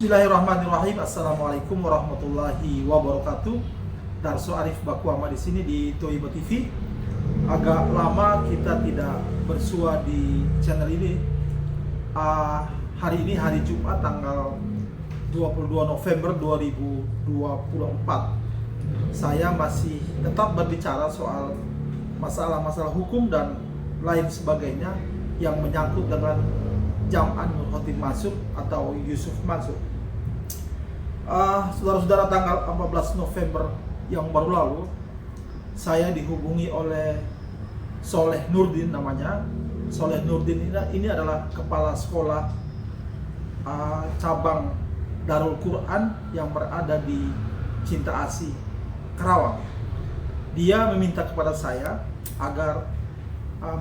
Bismillahirrahmanirrahim. Assalamualaikum warahmatullahi wabarakatuh. Darso Arif Bakuama di sini di Toibo TV. Agak lama kita tidak bersua di channel ini. Hari ini hari Jumat tanggal 22 November 2024. Saya masih tetap berbicara soal masalah-masalah hukum dan lain sebagainya yang menyangkut dengan Jam'an Nurhotin Mansur atau Yusuf Mansur. Saudara-saudara, tanggal 14 November yang baru lalu saya dihubungi oleh Soleh Nurdin namanya. Soleh Nurdin ini adalah kepala sekolah cabang Darul Quran yang berada di Cinta Asih, Karawang. Dia meminta kepada saya agar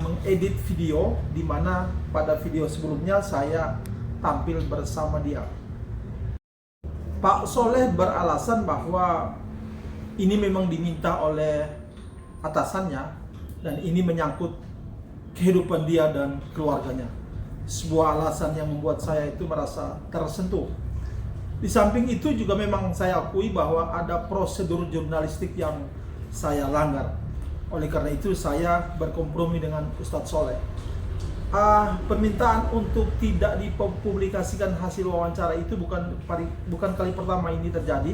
mengedit video di mana pada video sebelumnya saya tampil bersama dia. Pak Soleh beralasan bahwa ini memang diminta oleh atasannya dan ini menyangkut kehidupan dia dan keluarganya. Sebuah alasan yang membuat saya itu merasa tersentuh. Di samping itu juga memang saya akui bahwa ada prosedur jurnalistik yang saya langgar. Oleh karena itu saya berkompromi dengan Ustadz Soleh. Permintaan untuk tidak dipublikasikan hasil wawancara itu bukan kali pertama ini terjadi.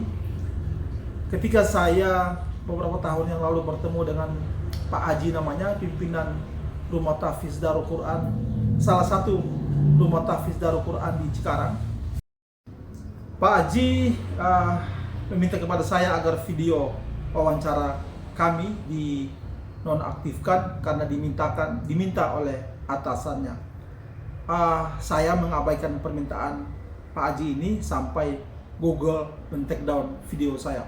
Ketika saya beberapa tahun yang lalu bertemu dengan Pak Haji namanya, pimpinan Rumah Tahfiz Darul Quran, salah satu Rumah Tahfiz Darul Quran di Cikarang. Pak Haji meminta kepada saya agar video wawancara kami dinonaktifkan karena diminta oleh atasannya. Saya mengabaikan permintaan Pak Haji ini sampai Google men-take down video saya.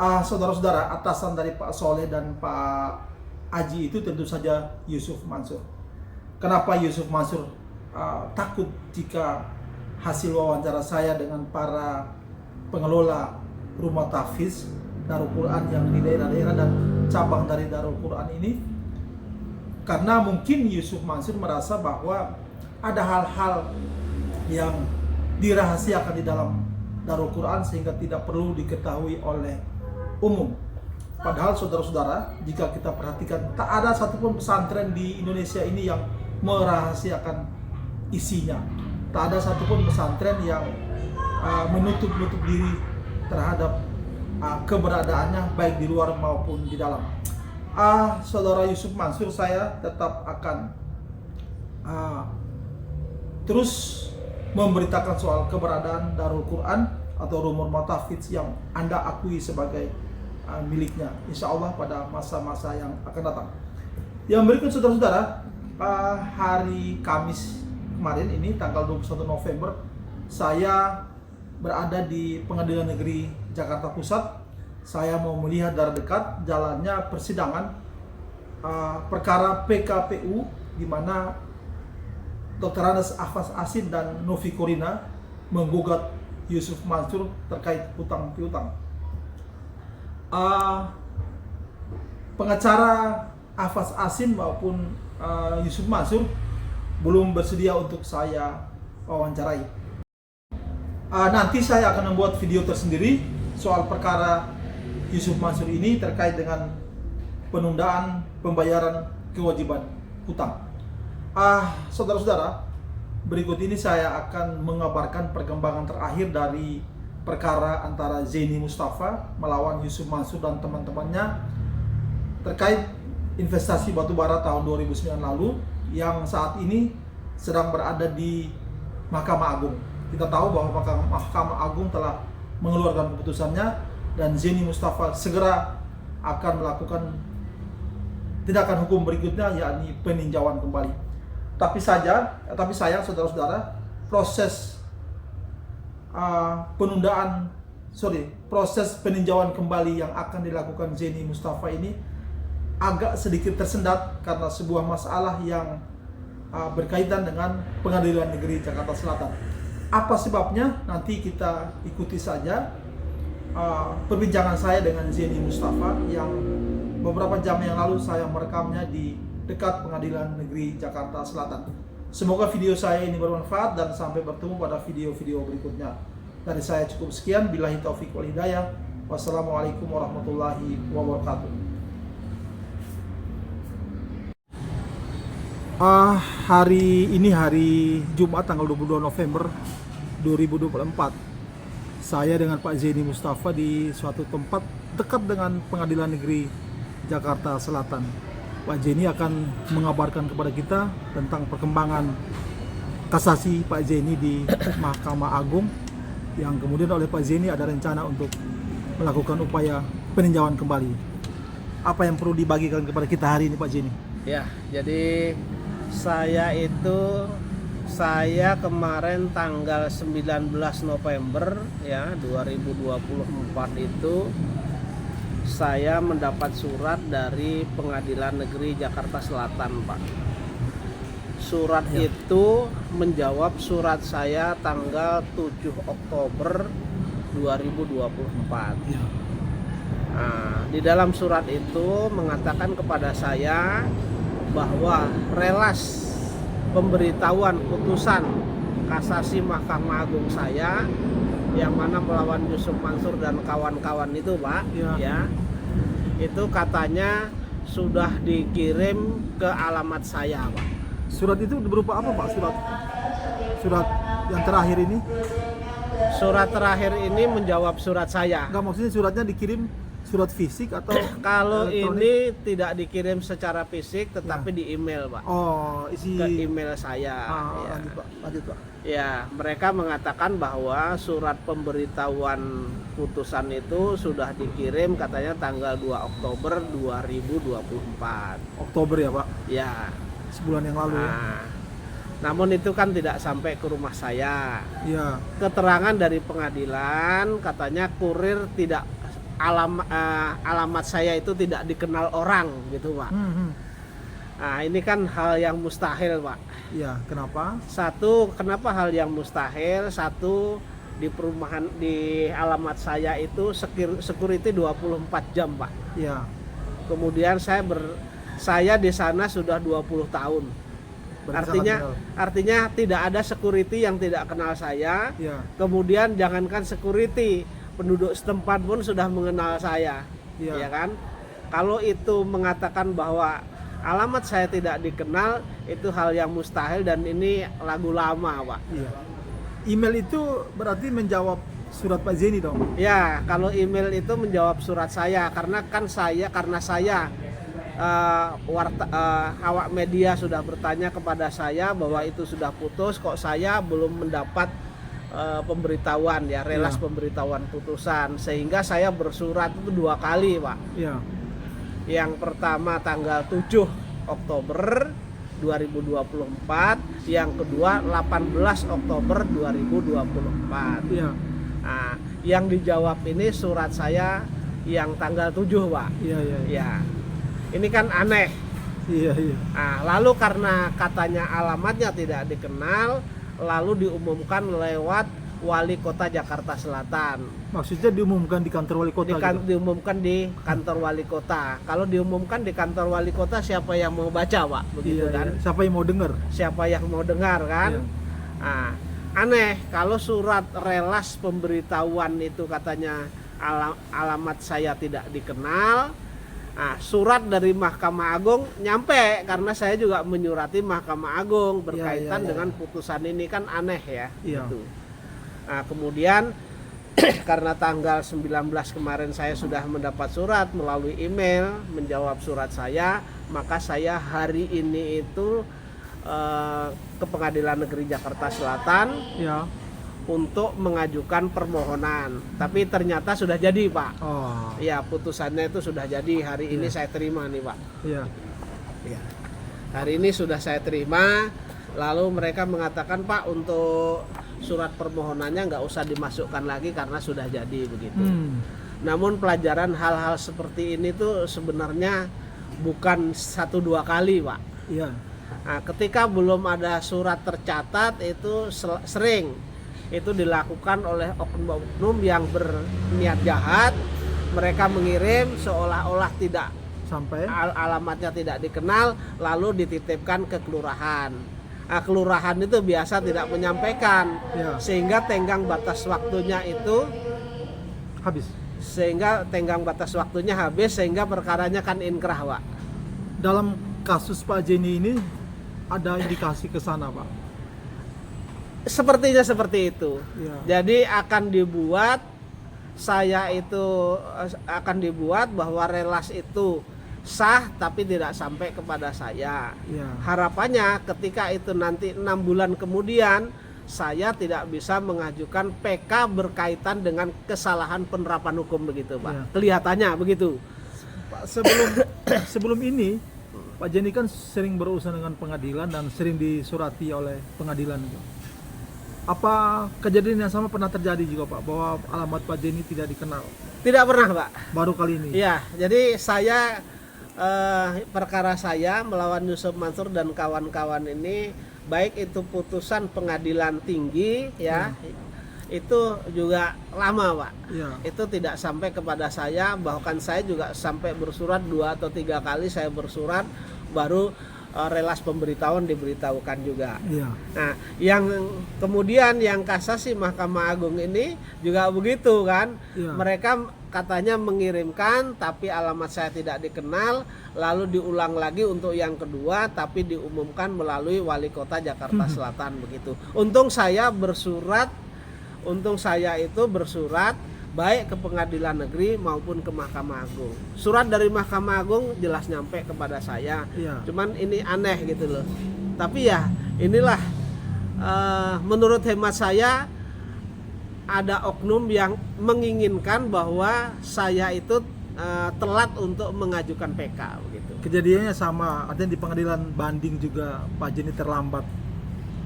Saudara-saudara, atasan dari Pak Soleh dan Pak Haji itu tentu saja Yusuf Mansur. Kenapa Yusuf Mansur takut jika hasil wawancara saya dengan para pengelola rumah tahfiz Darul Quran yang di daerah-daerah dan cabang dari Darul Quran ini? Karena mungkin Yusuf Mansur merasa bahwa ada hal-hal yang dirahasiakan di dalam Darul Quran sehingga tidak perlu diketahui oleh umum. Padahal saudara-saudara, jika kita perhatikan, tak ada satupun pesantren di Indonesia ini yang merahasiakan isinya. Tak ada satupun pesantren yang menutup-nutup diri terhadap keberadaannya baik di luar maupun di dalam. Saudara Yusuf Mansur, saya tetap akan terus memberitakan soal keberadaan Darul Quran atau rumah tahfiz yang Anda akui sebagai miliknya, insya Allah pada masa-masa yang akan datang. Yang berikut saudara-saudara, hari Kamis kemarin ini tanggal 21 November saya berada di Pengadilan Negeri Jakarta Pusat. Saya mau melihat dari dekat jalannya persidangan perkara PKPU di mana Dr. Anas Afas Asin dan Novi Korina menggugat Yusuf Mansur terkait hutang piutang. Pengacara Afas Asin maupun Yusuf Mansur belum bersedia untuk saya wawancarai. Nanti saya akan membuat video tersendiri soal perkara Yusuf Mansur ini terkait dengan penundaan pembayaran kewajiban hutang. Saudara-saudara, berikut ini saya akan mengabarkan perkembangan terakhir dari perkara antara Zeni Mustafa melawan Yusuf Mansur dan teman-temannya terkait investasi batubara tahun 2009 lalu yang saat ini sedang berada di Mahkamah Agung. Kita tahu bahwa Mahkamah Agung telah mengeluarkan keputusannya dan Zeni Mustafa segera akan melakukan tindakan hukum berikutnya, yakni peninjauan kembali. Tapi sayang saudara-saudara, proses proses peninjauan kembali yang akan dilakukan Zeni Mustafa ini agak sedikit tersendat karena sebuah masalah yang berkaitan dengan Pengadilan Negeri Jakarta Selatan. Apa sebabnya? Nanti kita ikuti saja perbincangan saya dengan Zeni Mustafa yang beberapa jam yang lalu saya merekamnya di dekat Pengadilan Negeri Jakarta Selatan. Semoga video saya ini bermanfaat dan sampai bertemu pada video-video berikutnya. Dari saya cukup sekian. Billahi taufiq wal hidayah. Wassalamualaikum warahmatullahi wabarakatuh. Hari ini hari Jumat tanggal 22 November 2024. Saya dengan Pak Zaini Mustafa di suatu tempat dekat dengan Pengadilan Negeri Jakarta Selatan. Pak Zaini akan mengabarkan kepada kita tentang perkembangan kasasi Pak Zaini di Mahkamah Agung, yang kemudian oleh Pak Zaini ada rencana untuk melakukan upaya peninjauan kembali. Apa yang perlu dibagikan kepada kita hari ini, Pak Zaini? Ya, jadi saya kemarin tanggal 19 November ya 2024 itu saya mendapat surat dari Pengadilan Negeri Jakarta Selatan, Pak. Surat itu menjawab surat saya tanggal 7 Oktober 2024. Nah, di dalam surat itu mengatakan kepada saya bahwa relas pemberitahuan putusan kasasi Mahkamah Agung saya yang mana melawan Yusuf Mansur dan kawan-kawan itu, Pak, ya, itu katanya sudah dikirim ke alamat saya, Pak. Surat itu berupa apa, Pak? Surat yang terakhir ini? Surat terakhir ini menjawab surat saya. Enggak, maksudnya suratnya dikirim surat fisik atau kalau elektronik? Ini tidak dikirim secara fisik tetapi di email, Pak. Oh, isi ke email saya. Ya. Lanjut, Pak. Ya, mereka mengatakan bahwa surat pemberitahuan putusan itu sudah dikirim katanya tanggal 2 Oktober 2024. Oktober ya, Pak? Ya, Sebulan yang lalu. Namun itu kan tidak sampai ke rumah saya. Ya. Keterangan dari pengadilan katanya kurir tidak alamat saya itu tidak dikenal orang gitu, Pak. Nah, ini kan hal yang mustahil, Pak. Ya, kenapa? Satu, kenapa hal yang mustahil? Satu, di perumahan di alamat saya itu security 24 jam, Pak. Ya. Kemudian saya di sana sudah 20 tahun. Artinya tidak ada security yang tidak kenal saya. Ya. Kemudian jangankan security, penduduk setempat pun sudah mengenal saya, ya kan? Kalau itu mengatakan bahwa alamat saya tidak dikenal, itu hal yang mustahil dan ini lagu lama, Pak. Iya. Email itu berarti menjawab surat Pak Zaini dong? Ya, kalau email itu menjawab surat saya karena saya awak media sudah bertanya kepada saya bahwa itu sudah putus, kok saya belum mendapat pemberitahuan ya, relas pemberitahuan putusan, sehingga saya bersurat itu 2 kali, Pak. Ya. Yang pertama tanggal 7 Oktober 2024, yang kedua 18 Oktober 2024. Ya. Nah, yang dijawab ini surat saya yang tanggal 7, Pak. Iya. Ya. Ini kan aneh. Iya. Nah, lalu karena katanya alamatnya tidak dikenal, lalu diumumkan lewat Wali Kota Jakarta Selatan. Maksudnya diumumkan di kantor wali kota? Diumumkan di kantor wali kota. Kalau diumumkan di kantor wali kota, siapa yang mau baca, Pak? Begitu kan? Iya. Siapa yang mau dengar? Siapa yang mau dengar kan? Iya. Nah, aneh kalau surat relas pemberitahuan itu katanya alamat saya tidak dikenal. Nah, surat dari Mahkamah Agung nyampe karena saya juga menyurati Mahkamah Agung berkaitan dengan putusan ini, kan aneh ya. Gitu. Nah, kemudian karena tanggal 19 kemarin saya sudah mendapat surat melalui email menjawab surat saya, maka saya hari ini itu ke Pengadilan Negeri Jakarta Selatan untuk mengajukan permohonan, tapi ternyata sudah jadi, Pak. Ya, putusannya itu sudah jadi, hari ini saya terima nih, Pak. Ya. Hari ini sudah saya terima. Lalu mereka mengatakan, Pak, untuk surat permohonannya nggak usah dimasukkan lagi karena sudah jadi begitu. Namun pelajaran hal-hal seperti ini tuh sebenarnya bukan 1-2 kali, Pak. Nah, ketika belum ada surat tercatat itu sering itu dilakukan oleh oknum-oknum yang berniat jahat. Mereka mengirim seolah-olah tidak sampai alamatnya tidak dikenal, lalu dititipkan ke kelurahan. kelurahan itu biasa tidak menyampaikan, Ya. sehingga tenggang batas waktunya itu Habis. sehingga perkaranya kan inkrah, Pak. Dalam kasus Pak Jenny ini ada indikasi ke sana, Pak. Sepertinya seperti itu. Ya. Jadi akan dibuat bahwa relas itu sah tapi tidak sampai kepada saya. Ya. Harapannya ketika itu nanti 6 bulan kemudian saya tidak bisa mengajukan PK berkaitan dengan kesalahan penerapan hukum begitu, Pak. Ya. Kelihatannya begitu. Pak, sebelum ini Pak Jenny kan sering berurusan dengan pengadilan dan sering disurati oleh pengadilan itu. Apa kejadian yang sama pernah terjadi juga, Pak, bahwa alamat Pak Jenny tidak dikenal? Tidak pernah, Pak. Baru kali ini. Iya, jadi perkara saya melawan Yusuf Mansur dan kawan-kawan ini, baik itu putusan pengadilan tinggi ya, itu juga lama, Pak. Ya. Itu tidak sampai kepada saya, bahkan saya juga sampai bersurat 2 atau 3 kali saya bersurat, baru relas pemberitahuan diberitahukan juga. Ya. Nah, yang kemudian yang kasasi Mahkamah Agung ini juga begitu kan. Ya. Mereka katanya mengirimkan tapi alamat saya tidak dikenal, lalu diulang lagi untuk yang kedua tapi diumumkan melalui Wali Kota Jakarta Selatan begitu. Untung saya itu bersurat baik ke Pengadilan Negeri maupun ke Mahkamah Agung. Surat dari Mahkamah Agung jelas nyampe kepada saya. Ya. Cuman ini aneh gitu loh. Tapi ya inilah menurut hemat saya ada oknum yang menginginkan bahwa saya itu telat untuk mengajukan PK begitu. Kejadiannya sama, artinya di pengadilan banding juga Pak Jenny terlambat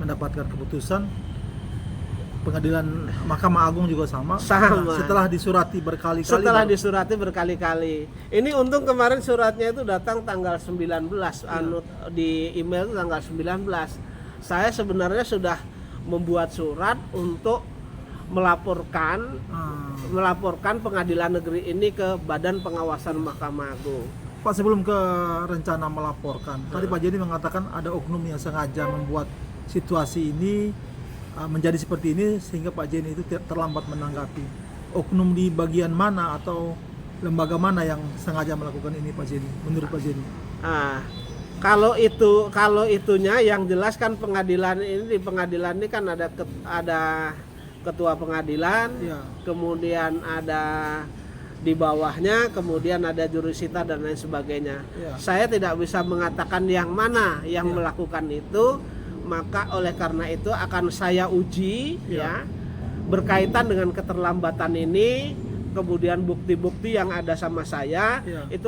mendapatkan keputusan. Pengadilan Mahkamah Agung juga sama. Sama. Nah, setelah disurati berkali-kali. Ini untung kemarin suratnya itu datang tanggal 19, di email itu tanggal 19. Saya sebenarnya sudah membuat surat untuk melaporkan pengadilan negeri ini ke Badan Pengawasan Mahkamah Agung. Pak, sebelum ke rencana melaporkan, tadi Pak Jenny mengatakan ada oknum yang sengaja membuat situasi ini menjadi seperti ini sehingga Pak Jenny itu terlambat menanggapi. Oknum di bagian mana atau lembaga mana yang sengaja melakukan ini, Pak Jenny? Menurut Pak Jenny? Kalau itunya yang jelas kan di pengadilan ini kan ada ketua pengadilan, Ya. kemudian ada di bawahnya, kemudian ada jurusita dan lain sebagainya. Ya. Saya tidak bisa mengatakan yang mana yang melakukan itu, maka oleh karena itu akan saya uji ya berkaitan dengan keterlambatan ini, kemudian bukti-bukti yang ada sama saya itu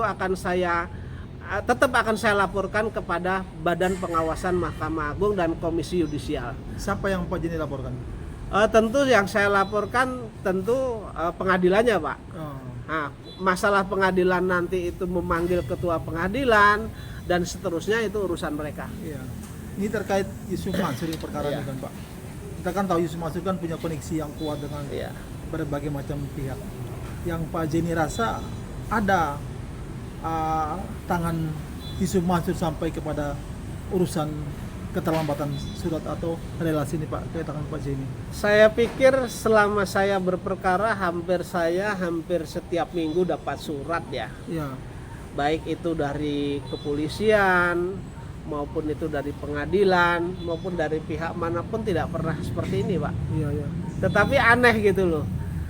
tetap akan saya laporkan kepada Badan Pengawasan Mahkamah Agung dan Komisi Yudisial. Siapa yang Pak Jenny laporkan? Tentu yang saya laporkan pengadilannya, Pak. Nah, masalah pengadilan nanti itu memanggil ketua pengadilan dan seterusnya itu urusan mereka. Iya. Ini terkait Yusuf Mansur yang perkara ini kan, Pak. Kita kan tahu Yusuf Mansur kan punya koneksi yang kuat dengan berbagai macam pihak. Yang Pak Jenny rasa ada tangan Yusuf Mansur sampai kepada urusan keterlambatan surat atau relasi ini, Pak, ke tangan Pak Jenny? Saya pikir selama saya berperkara hampir setiap minggu dapat surat ya. Iya. Baik itu dari kepolisian maupun itu dari pengadilan maupun dari pihak manapun tidak pernah seperti ini, Pak. Iya. Tetapi aneh gitu loh.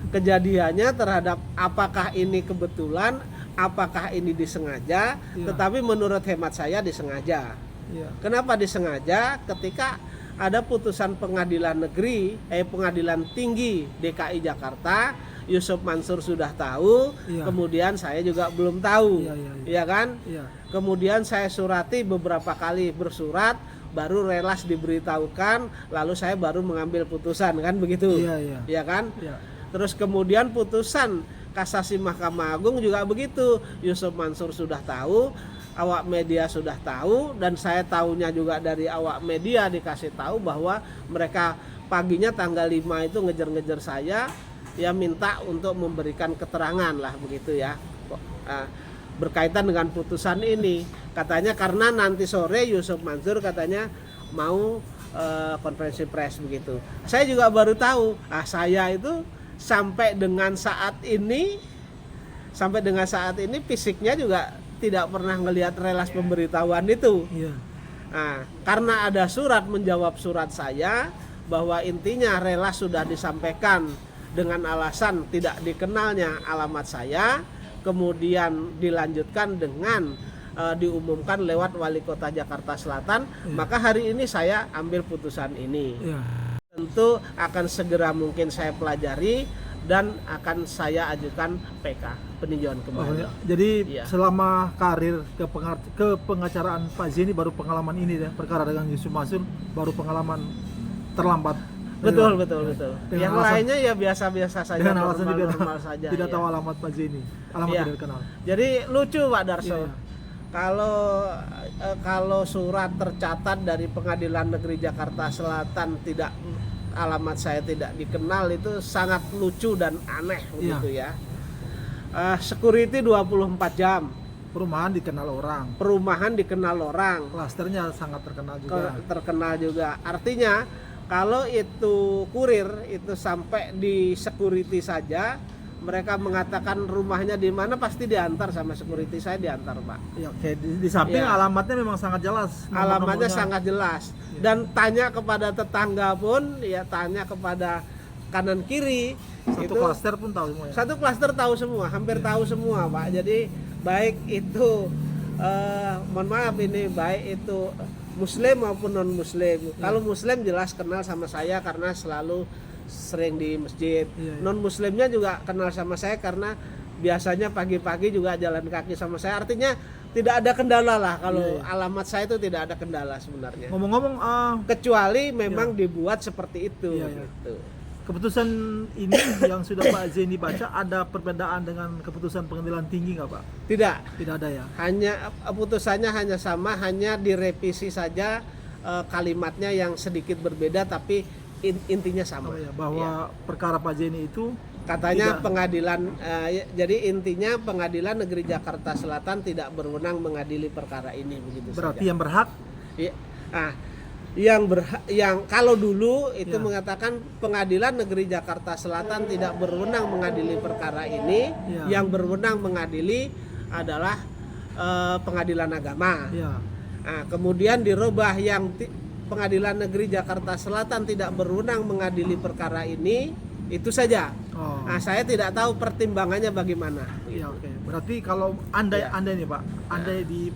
Kejadiannya terhadap apakah ini kebetulan, apakah ini disengaja, tetapi menurut hemat saya disengaja. Iya. Kenapa disengaja? Ketika ada putusan pengadilan tinggi DKI Jakarta, Yusuf Mansur sudah tahu, kemudian saya juga belum tahu, iya kan? Iya. Kemudian saya surati beberapa kali bersurat, baru relas diberitahukan, lalu saya baru mengambil putusan, kan begitu? Iya kan? Iya. Terus kemudian putusan kasasi Mahkamah Agung juga begitu, Yusuf Mansur sudah tahu, awak media sudah tahu, dan saya tahunya juga dari awak media dikasih tahu bahwa mereka paginya tanggal 5 itu ngejar-ngejar saya, ya minta untuk memberikan keterangan lah begitu ya, berkaitan dengan putusan ini. Katanya karena nanti sore Yusuf Mansur katanya mau konferensi pers begitu. Saya juga baru tahu, saya itu sampai dengan saat ini fisiknya juga tidak pernah ngelihat relas pemberitahuan itu. Iya. Nah, karena ada surat menjawab surat saya bahwa intinya relas sudah disampaikan dengan alasan tidak dikenalnya alamat saya, kemudian dilanjutkan dengan diumumkan lewat Wali Kota Jakarta Selatan, maka hari ini saya ambil putusan ini. Iya. Tentu akan segera mungkin saya pelajari dan akan saya ajukan PK, peninjauan kembali. Jadi Iya. selama karir kepengacaraan Pak Zeni baru pengalaman ini ya, perkara dengan Yusuf Mansur baru pengalaman terlambat. Betul. Dengan Yang alasan- lainnya ya biasa-biasa saja, dengan alasan normal saja. tidak ya. tahu alamat Pak Zeni, alamat Iya. tidak dikenal. Jadi lucu Pak Darso. Iya. Kalau surat tercatat dari Pengadilan Negeri Jakarta Selatan tidak alamat saya tidak dikenal, itu sangat lucu dan aneh begitu ya. Security 24 jam. Perumahan dikenal orang, Perumahan dikenal orang. klasternya sangat terkenal juga. Artinya kalau itu kurir itu sampai di security saja, mereka mengatakan rumahnya di mana, pasti diantar sama security. Saya diantar, Pak. Ya, oke. Di samping Iya. alamatnya memang sangat jelas. Alamatnya Nomor-nomornya. sangat jelas. Iya. Dan tanya kepada tetangga pun, ya tanya kepada kanan kiri. Satu klaster pun tahu semua ya. Satu klaster tahu semua, hampir tahu semua, Pak. Jadi baik itu mohon maaf ini baik itu Muslim maupun non Muslim. Kalau Muslim jelas kenal sama saya karena selalu sering di masjid. Iya. Non Muslimnya juga kenal sama saya karena biasanya pagi-pagi juga jalan kaki sama saya. Artinya tidak ada kendala lah kalau Iya. alamat saya itu tidak ada kendala sebenarnya. Ngomong-ngomong, Kecuali memang dibuat seperti itu. Iya, iya. Gitu. keputusan ini yang sudah Pak Zeni baca ada perbedaan dengan keputusan pengadilan tinggi nggak Pak? Tidak. Tidak ada ya? Hanya putusannya hanya sama, hanya direvisi saja kalimatnya yang sedikit berbeda, tapi intinya sama. Oh ya, bahwa perkara Pak Zeni itu Katanya tidak- pengadilan jadi intinya Pengadilan Negeri Jakarta Selatan tidak berwenang mengadili perkara ini, begitu berarti saja. yang berhak Ya, yang kalau dulu itu Ya. mengatakan Pengadilan Negeri Jakarta Selatan tidak berwenang mengadili perkara ini, Ya. yang berwenang mengadili adalah Pengadilan Agama. ya. Nah, kemudian dirubah yang Pengadilan Negeri Jakarta Selatan tidak berwenang mengadili perkara ini, itu saja. Oh. Nah, saya tidak tahu pertimbangannya bagaimana. Ya, oke. Berarti kalau andai Ya. nih Pak, andai di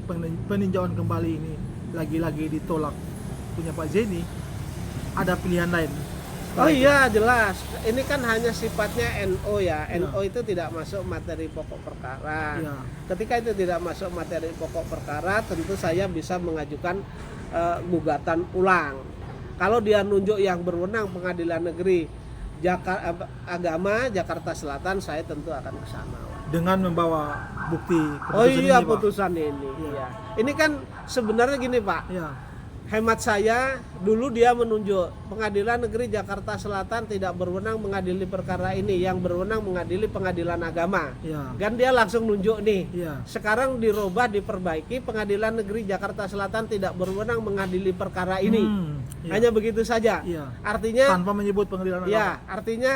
peninjauan kembali ini lagi-lagi ditolak punya Pak Zeni, ada pilihan lain. Oh iya, jelas. Ini kan hanya sifatnya NO ya. Ya. NO itu tidak masuk materi pokok perkara. Ya. Ketika itu tidak masuk materi pokok perkara, tentu saya bisa mengajukan gugatan ulang. Kalau dia nunjuk yang berwenang Pengadilan Negeri Agama Jakarta Selatan, saya tentu akan ke sana. Dengan membawa bukti Oh keputusan iya, ini, Pak. putusan ini. Iya. Iya. Ini kan sebenarnya gini, Pak. Ya. Hemat saya, dulu dia menunjuk Pengadilan Negeri Jakarta Selatan tidak berwenang mengadili perkara ini, yang berwenang mengadili Pengadilan Agama. Ya. Kan dia langsung nunjuk nih. Ya. Sekarang dirubah, diperbaiki, Pengadilan Negeri Jakarta Selatan tidak berwenang mengadili perkara ini. Ya. Hanya begitu saja. Ya. Artinya Tanpa menyebut pengadilan agama. ya, artinya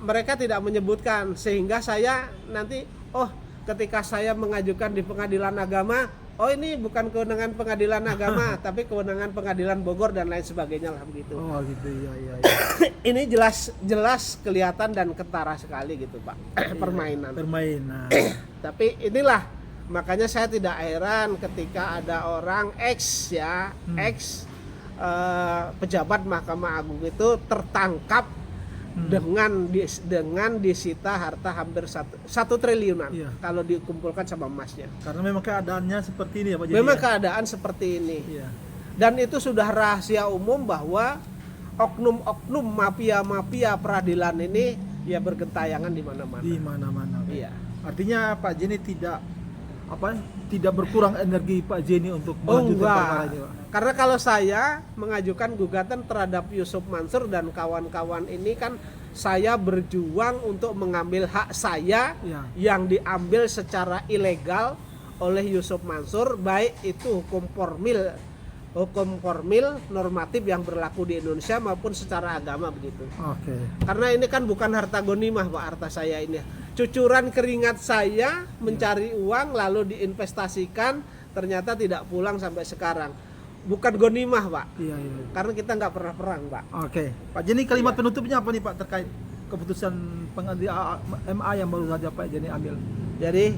mereka tidak menyebutkan, sehingga saya nanti ketika saya mengajukan di Pengadilan Agama, ini bukan kewenangan Pengadilan Agama tapi kewenangan Pengadilan Bogor dan lain sebagainya lah begitu. Oh gitu ya. Ini jelas kelihatan dan ketara sekali gitu, Pak. Permainan. Permainan. Tapi inilah makanya saya tidak heran ketika ada orang ex pejabat Mahkamah Agung itu tertangkap dengan disita harta hampir 1 triliunan. Iya. Kalau dikumpulkan sama emasnya. Karena memang keadaannya seperti ini ya Pak. Memang keadaan seperti ini. Iya. Dan itu sudah rahasia umum bahwa oknum-oknum mafia peradilan ini ya bergentayangan di mana-mana. Di mana-mana. Iya. Artinya Pak Zeni tidak berkurang energi Pak Zeni untuk melanjutkan perkara ini, Pak. Karena kalau saya mengajukan gugatan terhadap Yusuf Mansur dan kawan-kawan ini kan saya berjuang untuk mengambil hak saya Ya. yang diambil secara ilegal oleh Yusuf Mansur, baik itu hukum formil hukum formil normatif yang berlaku di Indonesia maupun secara agama begitu. Oke. Karena ini kan bukan harta gonimah Pak, harta saya ini. Cucuran keringat saya mencari uang lalu diinvestasikan, ternyata tidak pulang sampai sekarang. Bukan gonimah Pak, Iya. karena kita nggak pernah perang Pak. Oke. Pak Jenny, kalimat Iya. penutupnya apa nih Pak terkait keputusan pengadilan MA yang baru saja Pak Jenny ambil? Jadi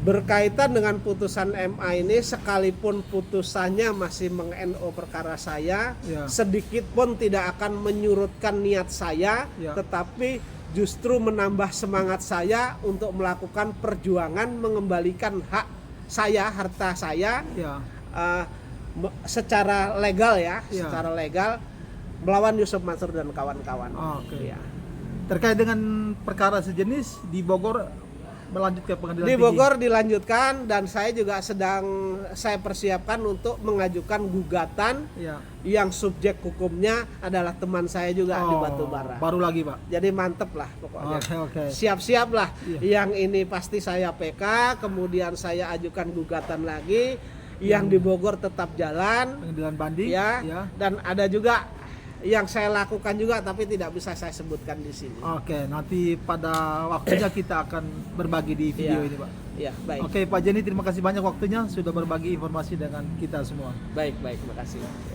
berkaitan dengan putusan MA ini, sekalipun putusannya masih meng-NO perkara saya, Ya. sedikit pun tidak akan menyurutkan niat saya, Ya. tetapi justru menambah semangat saya untuk melakukan perjuangan mengembalikan hak saya, harta saya Ya. secara legal ya, Ya. secara legal melawan Yusuf Mansur dan kawan-kawan. Oke. Ya. Terkait dengan perkara sejenis di Bogor melanjut ke pengadilan Di tinggi. Bogor dilanjutkan dan saya juga saya persiapkan untuk mengajukan gugatan Ya. yang subjek hukumnya adalah teman saya juga di Batubara. Baru lagi Pak. Jadi mantep lah pokoknya. Oke. Siap-siap lah. Iya. Yang ini pasti saya PK, kemudian saya ajukan gugatan lagi. Yang di Bogor tetap jalan. Pengadilan banding. Ya. Ya. Dan ada juga yang saya lakukan juga tapi tidak bisa saya sebutkan di sini. Oke, nanti pada waktunya kita akan berbagi di video Iya. ini Pak. Ya, baik. Oke Pak Jenny, terima kasih banyak waktunya sudah berbagi informasi dengan kita semua. Baik, makasih.